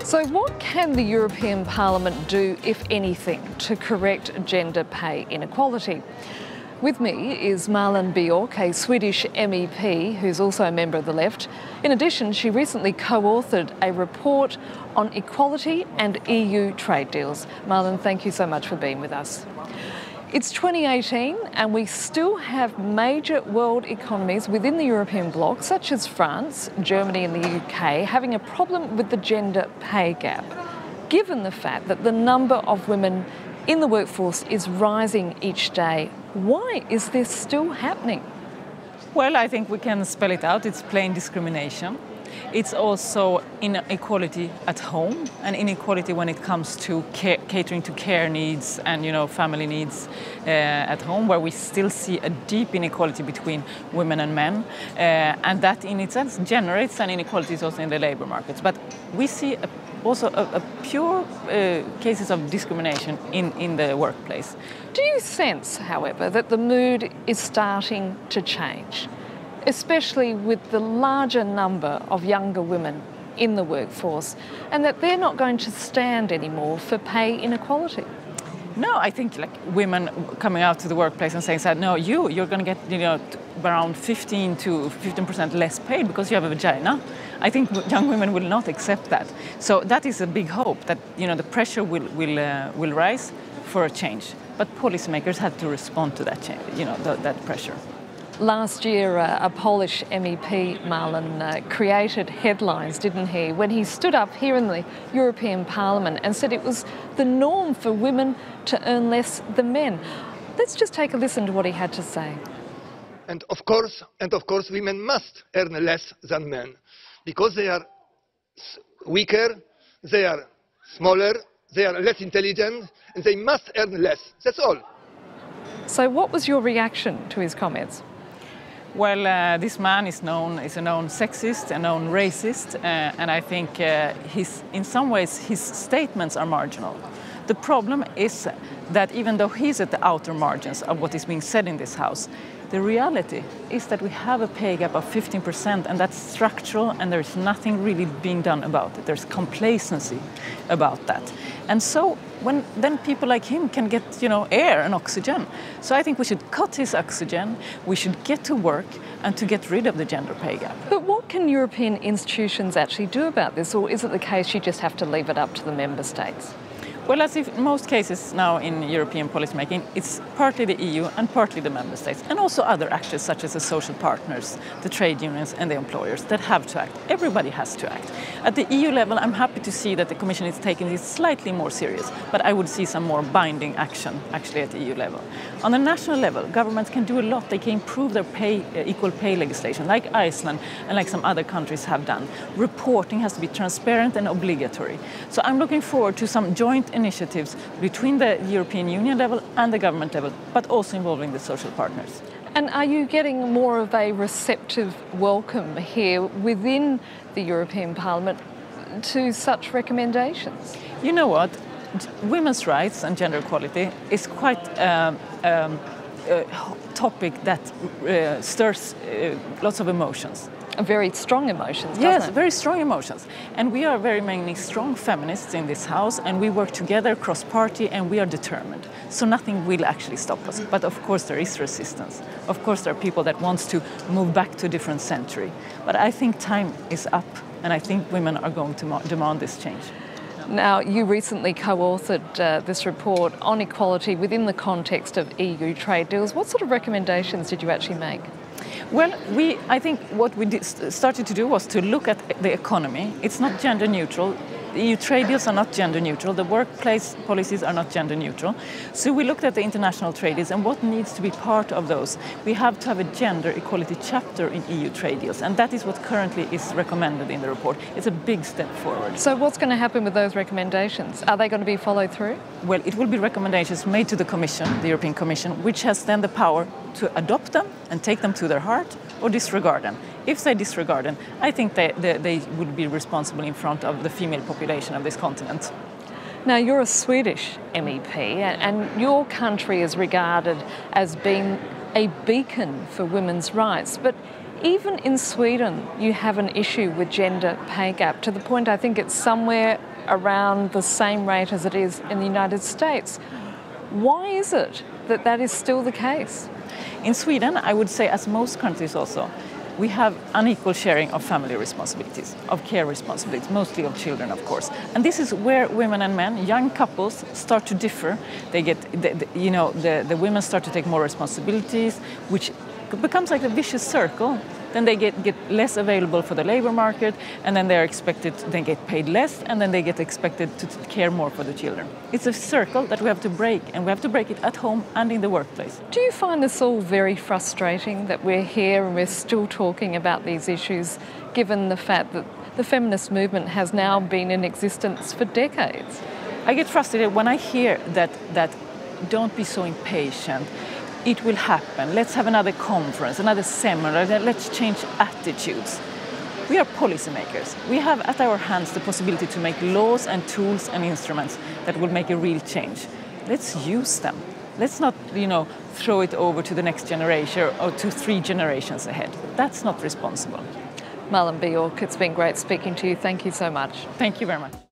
So what can the European Parliament do, if anything, to correct gender pay inequality? With me is Malin Bjork, a Swedish MEP who's also a member of the Left. In addition, she recently co-authored a report on equality and EU trade deals. Malin, thank you so much for being with us. It's 2018 and we still have major world economies within the European bloc, such as France, Germany and the UK, having a problem with the gender pay gap. Given the fact that the number of women in the workforce is rising each day, why is this still happening? Well, I think we can spell it out. It's plain discrimination. It's also inequality at home and inequality when it comes to catering to care needs and family needs at home, where we still see a deep inequality between women and men, and that in itself generates an inequality also in the labour markets. But we see also a pure cases of discrimination in the workplace. Do you sense, however, that the mood is starting to change, especially with the larger number of younger women in the workforce, and that they're not going to stand anymore for pay inequality? No, I think women coming out to the workplace and saying, no, you're going to get around 15% less paid because you have a vagina. I think young women will not accept that. So that is a big hope that the pressure will rise for a change. But policymakers have to respond to that change, that pressure. Last year, a Polish MEP, Malin, created headlines, didn't he, when he stood up here in the European Parliament and said it was the norm for women to earn less than men. Let's just take a listen to what he had to say. And of course, women must earn less than men, because they are weaker, they are smaller, they are less intelligent, and they must earn less. That's all. So what was your reaction to his comments? Well, this man is a known sexist, a known racist, and I think in some ways his statements are marginal. The problem is that even though he's at the outer margins of what is being said in this House, the reality is that we have a pay gap of 15%, and that's structural, and there's nothing really being done about it. There's complacency about that. And so then people like him can get, air and oxygen. So I think we should cut his oxygen, we should get to work and to get rid of the gender pay gap. But what can European institutions actually do about this, or is it the case you just have to leave it up to the member states? Well, as in most cases now in European policymaking, it's partly the EU and partly the member states, and also other actors such as the social partners, the trade unions and the employers that have to act. Everybody has to act. At the EU level, I'm happy to see that the Commission is taking this slightly more serious, but I would see some more binding action actually at the EU level. On the national level, governments can do a lot. They can improve their equal pay legislation, like Iceland and like some other countries have done. Reporting has to be transparent and obligatory. So I'm looking forward to some joint initiatives between the European Union level and the government level, but also involving the social partners. And are you getting more of a receptive welcome here within the European Parliament to such recommendations? You know what? Women's rights and gender equality is quite a topic that stirs lots of emotions. Very strong emotions, doesn't Yes, it? very strong emotions. And we are very many strong feminists in this House, and we work together cross-party, and we are determined. So nothing will actually stop us. But of course there is resistance. Of course there are people that want to move back to a different century. But I think time is up, and I think women are going to demand this change. Now, you recently co-authored this report on equality within the context of EU trade deals. What sort of recommendations did you actually make? Well, I think what we started to do was to look at the economy. It's not gender neutral. The EU trade deals are not gender neutral. The workplace policies are not gender neutral. So we looked at the international trade deals and what needs to be part of those. We have to have a gender equality chapter in EU trade deals, and that is what currently is recommended in the report. It's a big step forward. So what's going to happen with those recommendations? Are they going to be followed through? Well, it will be recommendations made to the Commission, the European Commission, which has then the power to adopt them and take them to their heart or disregard them. If they disregard them, I think they would be responsible in front of the female population of this continent. Now, you're a Swedish MEP and your country is regarded as being a beacon for women's rights. But Even in Sweden, you have an issue with gender pay gap, to the point I think it's somewhere around the same rate as it is in the United States. Why is it that that is still the case? In Sweden, I would say, as most countries also, we have unequal sharing of family responsibilities, of care responsibilities, mostly of children, of course. And this is where women and men, young couples, start to differ. They get, the women start to take more responsibilities, which becomes like a vicious circle. Then they get less available for the labor market, and then they're expected, they get paid less, and then they get expected to care more for the children. It's a circle that we have to break, and we have to break it at home and in the workplace. Do you find this all very frustrating, that we're here and we're still talking about these issues, given the fact that the feminist movement has now been in existence for decades? I get frustrated when I hear that don't be so impatient. It will happen. Let's have another conference, another seminar. Let's change attitudes. We are policymakers. We have at our hands the possibility to make laws and tools and instruments that will make a real change. Let's use them. Let's not, throw it over to the next generation or to 3 generations ahead. That's not responsible. Malin Bjork, it's been great speaking to you. Thank you so much. Thank you very much.